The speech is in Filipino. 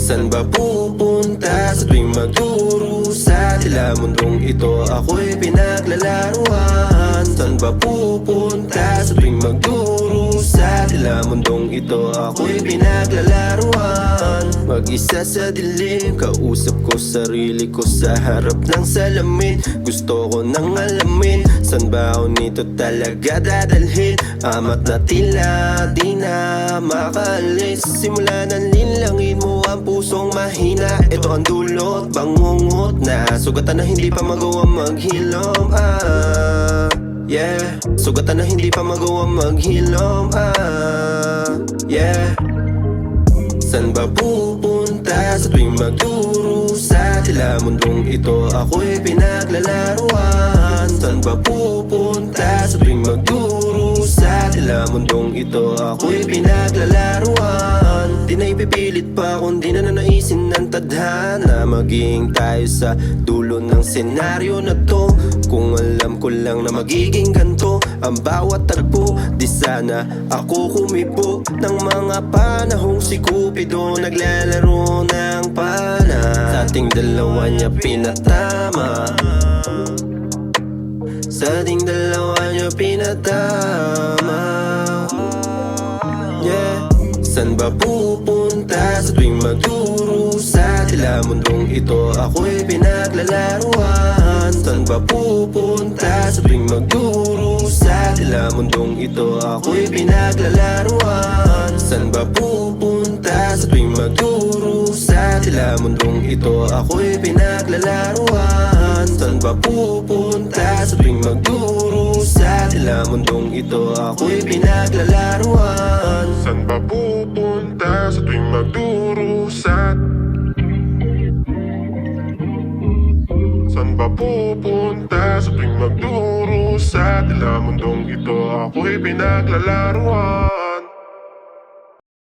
San ba pupunta sa tuwing magdurusa? Tila mundong ito ako'y pinaglalaruan. San ba pupunta sa tuwing magdurusa? Tila mundong ito ako'y pinaglalaruan. Mag-isa sa dilim, kausap ko sarili ko sa harap ng salamin. Gusto ko nang alamin, san ba ako nito talaga dadalhin? Amat na tila di na makalis. Simula ng linlangin mo ang pusong mahina. Ito ang dulot, bangungot na sugatan na hindi pa magawa maghilom. Yeah, sugatan na hindi pa magawa maghilom. Yeah. San ba pupunta sa tuwing magdurusa? Tila mundong ito ako'y pinaglalaruan. San ba pupunta sa tuwing magdurusa? Tila mundong ito ako'y pinaglalaruan. Di na ipipilit pa kundi na nanaisin ng tadhana. Maging tayo sa dulo ng senaryo na to. Kung alam ko lang na magiging ganto ang bawat tagpo, di sana ako kumibo ng mga panahong si Cupido naglalaro ng pana. Sa ating dalawa niya pinatama, sa ating dalawa niya pinatama. Yeah. San ba pupunta sa tuwing magdurusa? Tila mundong ito ako'y pinaglalaruan. San ba pupunta sa tuwing magdurusa? Tila mundong ito ako'y pinaglalaruan. San ba pupunta sa tuwing magdurusa? Tila mundong ito ako'y pinaglalaruan. San ba pupunta sa tuwing magdurusa? Tila mundong ito ako'y pinaglalaruan. San ba pupunta sa tuwing magdurusa? San ba pupunta sa tuwing magdurusa? Tila mundong ito ako'y pinaglalaruan.